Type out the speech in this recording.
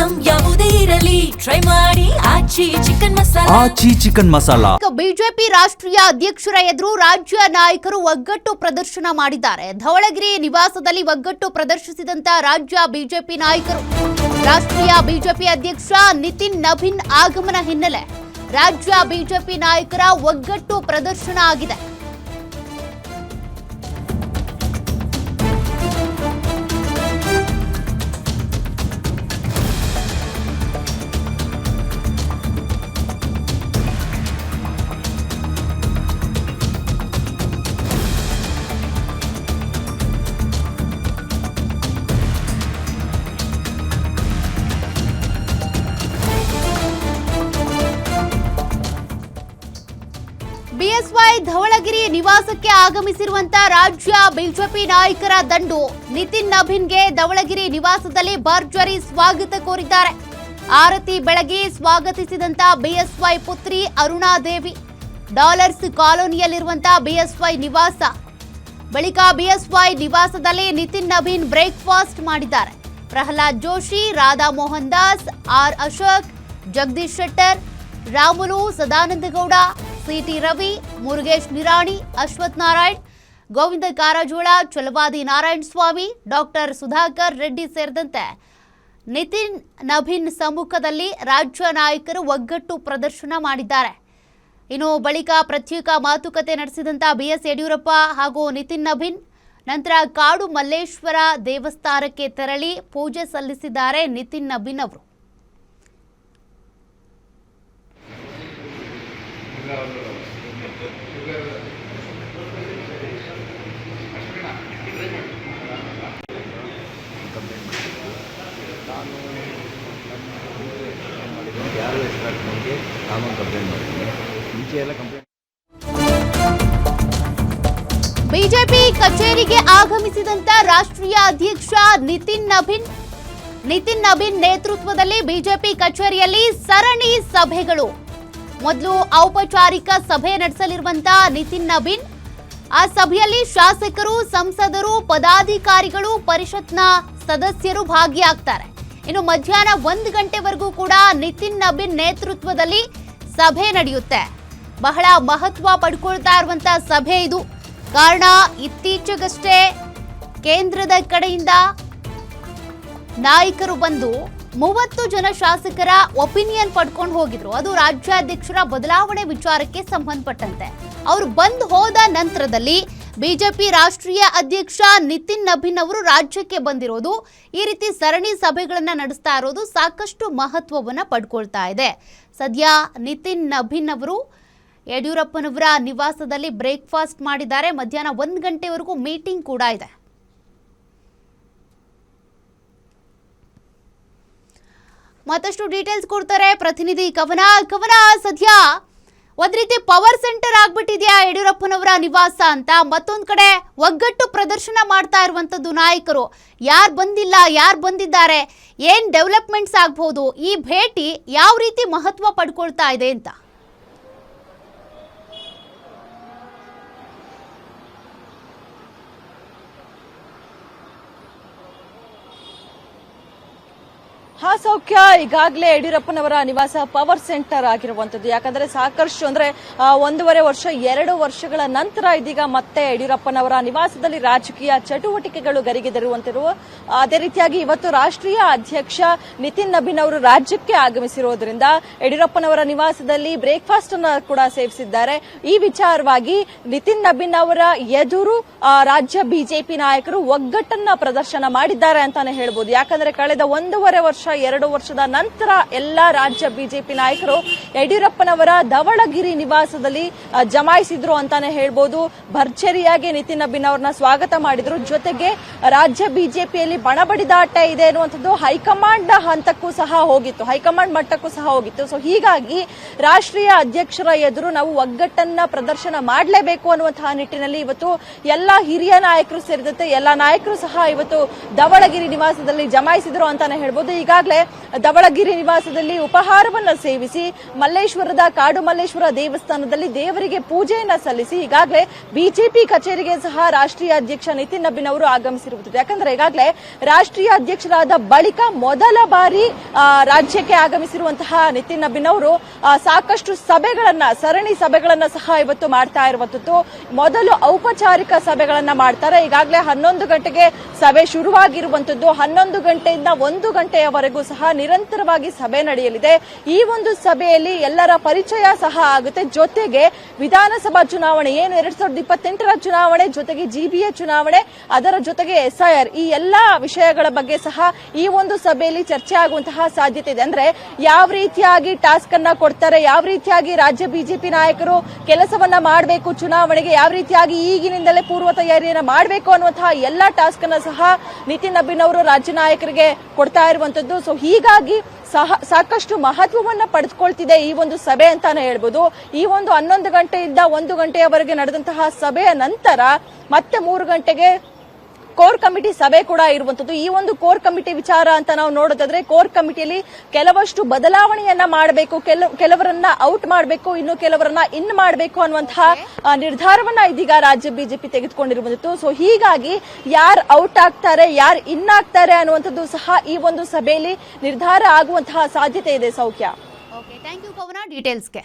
Item ಯಾವುದೇ ಇರಲಿ try ಮಾಡಿ ಆಚಿ ಚಿಕನ್ ಮಸಾಲಾ. ಬಿಜೆಪಿ ರಾಷ್ಟ್ರೀಯ ಅಧ್ಯಕ್ಷರ ಎದುರು ರಾಜ್ಯ ನಾಯಕರು ಒಗ್ಗಟ್ಟು ಪ್ರದರ್ಶನ ಮಾಡಿದ್ದಾರೆ. ಧವಳಗಿರಿ ನಿವಾಸದಲ್ಲಿ ಒಗ್ಗಟ್ಟು ಪ್ರದರ್ಶಿಸಿದಂತ ರಾಜ್ಯ ಬಿಜೆಪಿ ನಾಯಕರು. ರಾಷ್ಟ್ರೀಯ ಬಿಜೆಪಿ ಅಧ್ಯಕ್ಷ ನಿತಿನ್ ನಬೀನ್ ಆಗಮನ ಹಿನ್ನೆಲೆ ರಾಜ್ಯ ಬಿಜೆಪಿ ನಾಯಕರ ಒಗ್ಗಟ್ಟು ಪ್ರದರ್ಶನ ಆಗಿದೆ. ಬಿಎಸ್ವೈ ಧವಳಗಿರಿ ನಿವಾಸಕ್ಕೆ ಆಗಮಿಸಿರುವಂತಹ ರಾಜ್ಯ ಬಿಜೆಪಿ ನಾಯಕರ ದಂಡು ನಿತಿನ್ ನಬೀನ್ಗೆ ಧವಳಗಿರಿ ನಿವಾಸದಲ್ಲಿ ಭರ್ಜರಿ ಸ್ವಾಗತ ಕೋರಿದ್ದಾರೆ. ಆರತಿ ಬೆಳಗ್ಗೆ ಸ್ವಾಗತಿಸಿದಂತಹ ಬಿಎಸ್ವೈ ಪುತ್ರಿ ಅರುಣಾದೇವಿ ಡಾಲರ್ಸ್ ಕಾಲೋನಿಯಲ್ಲಿರುವಂತಹ ಬಿಎಸ್ವೈ ನಿವಾಸ ಬಳಿಕ ಬಿಎಸ್ವೈ ನಿವಾಸದಲ್ಲಿ ನಿತಿನ್ ನಬೀನ್ ಬ್ರೇಕ್ಫಾಸ್ಟ್ ಮಾಡಿದ್ದಾರೆ. ಪ್ರಹ್ಲಾದ್ ಜೋಶಿ, ರಾಧಾ ಮೋಹನ್ ದಾಸ್, ಆರ್ ಅಶೋಕ್, ಜಗದೀಶ್ ಶೆಟ್ಟರ್, ರಾಮುಲು, ಸದಾನಂದಗೌಡ, ಸಿಟಿ ರವಿ, ಮುರುಗೇಶ್ ನಿರಾಣಿ, ಅಶ್ವಥ್ ನಾರಾಯಣ್, ಗೋವಿಂದ ಕಾರಜೋಳ, ಚಲವಾದಿ ನಾರಾಯಣ ಸ್ವಾಮಿ, ಡಾಕ್ಟರ್ ಸುಧಾಕರ್ ರೆಡ್ಡಿ ಸೇರಿದಂತೆ ನಿತಿನ್ ನಬೀನ್ ಸಮ್ಮುಖದಲ್ಲಿ ರಾಜ್ಯ ನಾಯಕರು ಒಗ್ಗಟ್ಟು ಪ್ರದರ್ಶನ ಮಾಡಿದ್ದಾರೆ. ಇನ್ನು ಬಳಿಕ ಪ್ರತ್ಯೇಕ ಮಾತುಕತೆ ನಡೆಸಿದಂತ ಬಿಎಸ್ ಯಡಿಯೂರಪ್ಪ ಹಾಗೂ ನಿತಿನ್ ನಬೀನ್ ನಂತರ ಕಾಡು ಮಲ್ಲೇಶ್ವರ ದೇವಸ್ಥಾನಕ್ಕೆ ತೆರಳಿ ಪೂಜೆ ಸಲ್ಲಿಸಿದ್ದಾರೆ. ನಿತಿನ್ ನಬೀನ್ ಅವರು ಬಿಜೆಪಿ ಕಚೇರಿಗೆ ಆಗಮಿಸಿದಂತ ರಾಷ್ಟ್ರೀಯ ಅಧ್ಯಕ್ಷ ನಿತಿನ್ ನಬೀನ್ ನೇತೃತ್ವದಲ್ಲಿ ಬಿಜೆಪಿ ಕಚೇರಿಯಲ್ಲಿ ಸರಣಿ ಸಭೆಗಳು. ಮೊದಲು ಔಪಚಾರಿಕ ಸಭೆ ನಡೆಸಲಿರುವಂತಹ ನಿತಿನ್ ನಬೀನ್ ಆ ಸಭೆಯಲ್ಲಿ ಶಾಸಕರು, ಸಂಸದರು, ಪದಾಧಿಕಾರಿಗಳು, ಪರಿಷತ್ನ ಸದಸ್ಯರು ಭಾಗಿಯಾಗ್ತಾರೆ. ಇನ್ನು ಮಧ್ಯಾಹ್ನ 1 ಗಂಟೆವರೆಗೂ ಕೂಡ ನಿತಿನ್ ನಬೀನ್ ನೇತೃತ್ವದಲ್ಲಿ ಸಭೆ ನಡೆಯುತ್ತೆ. ಬಹಳ ಮಹತ್ವ ಪಡ್ಕೊಳ್ತಾ ಇರುವಂತಹ ಸಭೆ ಇದು. ಕಾರಣ ಇತ್ತೀಚೆಗಷ್ಟೇ ಕೇಂದ್ರದ ಕಡೆಯಿಂದ ನಾಯಕರು ಬಂದು 30 ಜನ ಶಾಸಕರ ಒಪಿನಿಯನ್ ಪಡ್ಕೊಂಡು ಹೋಗಿದ್ರು. ಅದು ರಾಜ್ಯಾಧ್ಯಕ್ಷರ ಬದಲಾವಣೆ ವಿಚಾರಕ್ಕೆ ಸಂಬಂಧಪಟ್ಟಂತೆ. ಅವರು ಬಂದು ಹೋದ ನಂತರದಲ್ಲಿ ಬಿಜೆಪಿ ರಾಷ್ಟ್ರೀಯ ಅಧ್ಯಕ್ಷ ನಿತಿನ್ ನಬೀನ್ ಅವರು ರಾಜ್ಯಕ್ಕೆ ಬಂದಿರೋದು, ಈ ರೀತಿ ಸರಣಿ ಸಭೆಗಳನ್ನ ನಡೆಸ್ತಾ ಇರೋದು ಸಾಕಷ್ಟು ಮಹತ್ವವನ್ನ ಪಡ್ಕೊಳ್ತಾ ಇದೆ. ಸದ್ಯ ನಿತಿನ್ ನಬೀನ್ ಅವರು ಯಡಿಯೂರಪ್ಪನವರ ನಿವಾಸದಲ್ಲಿ ಬ್ರೇಕ್ಫಾಸ್ಟ್ ಮಾಡಿದ್ದಾರೆ. ಮಧ್ಯಾಹ್ನ 1 ಗಂಟೆವರೆಗೂ ಮೀಟಿಂಗ್ ಕೂಡ ಇದೆ. ಮತ್ತಷ್ಟು ಡೀಟೇಲ್ಸ್ ಕೊಡ್ತಾರೆ ಪ್ರತಿನಿಧಿ ಕವನ. ಸದ್ಯ ಒಂದ್ ರೀತಿ ಪವರ್ ಸೆಂಟರ್ ಆಗ್ಬಿಟ್ಟಿದ್ಯಾ ಯಡಿಯೂರಪ್ಪನವರ ನಿವಾಸ ಅಂತ. ಮತ್ತೊಂದ್ ಕಡೆ ಒಗ್ಗಟ್ಟು ಪ್ರದರ್ಶನ ಮಾಡ್ತಾ ಇರುವಂತದ್ದು ನಾಯಕರು. ಯಾರು ಬಂದಿಲ್ಲ, ಯಾರು ಬಂದಿದ್ದಾರೆ, ಏನ್ ಡೆವಲಪ್ಮೆಂಟ್ಸ್ ಆಗ್ಬಹುದು, ಈ ಭೇಟಿ ಯಾವ ರೀತಿ ಮಹತ್ವ ಪಡ್ಕೊಳ್ತಾ ಇದೆ ಅಂತ. ಸೌಖ್ಯ ಈಗಾಗಲೇ ಯಡಿಯೂರಪ್ಪನವರ ನಿವಾಸ ಪವರ್ ಸೆಂಟರ್ ಆಗಿರುವಂತದ್ದು. ಯಾಕಂದ್ರೆ ಸಾಕಷ್ಟು ಅಂದ್ರೆ 1.5 ವರ್ಷ 2 ವರ್ಷಗಳ ನಂತರ ಇದೀಗ ಮತ್ತೆ ಯಡಿಯೂರಪ್ಪನವರ ನಿವಾಸದಲ್ಲಿ ರಾಜಕೀಯ ಚಟುವಟಿಕೆಗಳು ಗರಿಗೆದರುವಂತಿರುವ. ಅದೇ ರೀತಿಯಾಗಿ ಇವತ್ತು ರಾಷ್ಟ್ರೀಯ ಅಧ್ಯಕ್ಷ ನಿತಿನ್ ನಬೀನ್ ಅವರು ರಾಜ್ಯಕ್ಕೆ ಆಗಮಿಸಿರೋದ್ರಿಂದ ಯಡಿಯೂರಪ್ಪನವರ ನಿವಾಸದಲ್ಲಿ ಬ್ರೇಕ್ಫಾಸ್ಟ್ ಅನ್ನು ಕೂಡ ಸೇವಿಸಿದ್ದಾರೆ. ಈ ವಿಚಾರವಾಗಿ ನಿತಿನ್ ನಬೀನ್ ಅವರ ಎದುರು ರಾಜ್ಯ ಬಿಜೆಪಿ ನಾಯಕರು ಒಗ್ಗಟ್ಟನ್ನ ಪ್ರದರ್ಶನ ಮಾಡಿದ್ದಾರೆ ಅಂತಾನೆ ಹೇಳ್ಬೋದು. ಯಾಕಂದ್ರೆ ಕಳೆದ 1.5 ವರ್ಷ 2 ವರ್ಷದ ನಂತರ ಎಲ್ಲಾ ರಾಜ್ಯ ಬಿಜೆಪಿ ನಾಯಕರು ಯಡಿಯೂರಪ್ಪನವರ ಧವಳಗಿರಿ ನಿವಾಸದಲ್ಲಿ ಜಮಾಯಿಸಿದ್ರು ಅಂತಾನೆ ಹೇಳ್ಬೋದು. ಭರ್ಜರಿಯಾಗಿ ನಿತಿನ್ ನಬೀನ್ ಅವರನ್ನ ಸ್ವಾಗತ ಮಾಡಿದ್ರು. ಜೊತೆಗೆ ರಾಜ್ಯ ಬಿಜೆಪಿಯಲ್ಲಿ ಬಣಬಡಿದಾಟ ಇದೆ ಅನ್ನುವಂಥದ್ದು ಹೈಕಮಾಂಡ್ ಹಂತಕ್ಕೂ ಸಹ ಹೋಗಿತ್ತು, ಹೈಕಮಾಂಡ್ ಮಟ್ಟಕ್ಕೂ ಸಹ ಹೋಗಿತ್ತು. ಸೊ ಹೀಗಾಗಿ ರಾಷ್ಟ್ರೀಯ ಅಧ್ಯಕ್ಷರ ಎದುರು ನಾವು ಒಗ್ಗಟ್ಟನ್ನ ಪ್ರದರ್ಶನ ಮಾಡಲೇಬೇಕು ಅನ್ನುವಂತಹ ನಿಟ್ಟಿನಲ್ಲಿ ಇವತ್ತು ಎಲ್ಲಾ ಹಿರಿಯ ನಾಯಕರು ಸೇರಿದಂತೆ ಎಲ್ಲಾ ನಾಯಕರು ಸಹ ಇವತ್ತು ಧವಳಗಿರಿ ನಿವಾಸದಲ್ಲಿ ಜಮಾಯಿಸಿದ್ರು ಅಂತಾನೆ ಹೇಳ್ಬೋದು. ಈಗ ಈಗಾಗಲೇ ಧವಳಗಿರಿ ನಿವಾಸದಲ್ಲಿ ಉಪಹಾರವನ್ನ ಸೇವಿಸಿ ಮಲ್ಲೇಶ್ವರದ ಕಾಡು ಮಲ್ಲೇಶ್ವರ ದೇವಸ್ಥಾನದಲ್ಲಿ ದೇವರಿಗೆ ಪೂಜೆಯನ್ನ ಸಲ್ಲಿಸಿ ಈಗಾಗಲೇ ಬಿಜೆಪಿ ಕಚೇರಿಗೆ ಸಹ ರಾಷ್ಟ್ರೀಯ ಅಧ್ಯಕ್ಷ ನಿತಿನ್ ನಬೀನ್ ಅವರು ಆಗಮಿಸಿರುವುದು. ಯಾಕಂದ್ರೆ ಈಗಾಗಲೇ ರಾಷ್ಟ್ರೀಯ ಅಧ್ಯಕ್ಷರಾದ ಬಳಿಕ ಮೊದಲ ಬಾರಿ ರಾಜ್ಯಕ್ಕೆ ಆಗಮಿಸಿರುವಂತಹ ನಿತಿನ್ ನಬೀನ್ ಅವರು ಸಾಕಷ್ಟು ಸರಣಿ ಸಭೆಗಳನ್ನ ಸಹ ಇವತ್ತು ಮಾಡ್ತಾ ಇರುವಂತದ್ದು. ಮೊದಲು ಔಪಚಾರಿಕ ಸಭೆಗಳನ್ನ ಮಾಡ್ತಾರೆ. ಈಗಾಗಲೇ 11 ಗಂಟೆಗೆ ಸಭೆ ಶುರುವಾಗಿರುವಂತದ್ದು. 11 ಗಂಟೆಯಿಂದ 1 ಗಂಟೆಯವರೆಗೂ ಸಹ ನಿರಂತರವಾಗಿ ಸಭೆ ನಡೆಯಲಿದೆ. ಈ ಒಂದು ಸಭೆಯಲ್ಲಿ ಎಲ್ಲರ ಪರಿಚಯ ಸಹ ಆಗುತ್ತೆ. ಜೊತೆಗೆ ವಿಧಾನಸಭಾ ಚುನಾವಣೆ ಏನು 2028ರ ಚುನಾವಣೆ, ಜೊತೆಗೆ ಜಿಬಿಎ ಚುನಾವಣೆ, ಅದರ ಜೊತೆಗೆ SIR ಈ ಎಲ್ಲಾ ವಿಷಯಗಳ ಬಗ್ಗೆ ಸಹ ಈ ಒಂದು ಸಭೆಯಲ್ಲಿ ಚರ್ಚೆ ಆಗುವಂತಹ ಸಾಧ್ಯತೆ ಇದೆ. ಅಂದ್ರೆ ಯಾವ ರೀತಿಯಾಗಿ ಟಾಸ್ಕ್ ಅನ್ನ ಕೊಡ್ತಾರೆ, ಯಾವ ರೀತಿಯಾಗಿ ರಾಜ್ಯ ಬಿಜೆಪಿ ನಾಯಕರು ಕೆಲಸವನ್ನ ಮಾಡಬೇಕು, ಚುನಾವಣೆಗೆ ಯಾವ ರೀತಿಯಾಗಿ ಈಗಿನಿಂದಲೇ ಪೂರ್ವ ತಯಾರಿಯನ್ನ ಮಾಡಬೇಕು ಅನ್ನುವಂತಹ ಎಲ್ಲಾ ಟಾಸ್ಕ್ ಅನ್ನ ಸಹ ನಿತಿನ್ ನಬೀನ್ ಅವರು ರಾಜ್ಯ ನಾಯಕರಿಗೆ ಕೊಡ್ತಾ ಇರುವಂತದ್ದು. ಸೊ ಹೀಗಾಗಿ ಸಾಕಷ್ಟು ಮಹತ್ವವನ್ನ ಪಡೆದುಕೊಳ್ತಿದೆ ಈ ಒಂದು ಸಭೆ ಅಂತಾನೆ ಹೇಳ್ಬೋದು. ಈ ಒಂದು 11 ಗಂಟೆಯಿಂದ 1 ಗಂಟೆಯವರೆಗೆ ನಡೆದಂತಹ ಸಭೆಯ ನಂತರ ಮತ್ತೆ 3 ಗಂಟೆಗೆ ಕೋರ್ ಕಮಿಟಿ ಸಭೆ ಕೂಡ ಇರುವಂತದ್ದು. ಈ ಒಂದು ಕೋರ್ ಕಮಿಟಿ ವಿಚಾರ ಅಂತ ನಾವು ನೋಡೋದಾದ್ರೆ ಕೋರ್ ಕಮಿಟಿಯಲ್ಲಿ ಕೆಲವಷ್ಟು ಬದಲಾವಣೆಯನ್ನ ಮಾಡಬೇಕು, ಕೆಲವರನ್ನ ಔಟ್ ಮಾಡಬೇಕು, ಇನ್ನು ಕೆಲವರನ್ನ ಇನ್ ಮಾಡಬೇಕು ಅನ್ನುವಂತಹ ನಿರ್ಧಾರವನ್ನ ಇದೀಗ ರಾಜ್ಯ ಬಿಜೆಪಿ ತೆಗೆದುಕೊಂಡಿರುವಂತದ್ದು. ಸೊ ಹೀಗಾಗಿ ಯಾರು ಔಟ್ ಆಗ್ತಾರೆ, ಯಾರು ಇನ್ ಆಗ್ತಾರೆ ಅನ್ನುವಂಥದ್ದು ಸಹ ಈ ಒಂದು ಸಭೆಯಲ್ಲಿ ನಿರ್ಧಾರ ಆಗುವಂತಹ ಸಾಧ್ಯತೆ ಇದೆ. ಸೌಖ್ಯ. ಓಕೆ, ಥ್ಯಾಂಕ್ ಯು ಪವನ ಡೀಟೇಲ್ಸ್ಗೆ.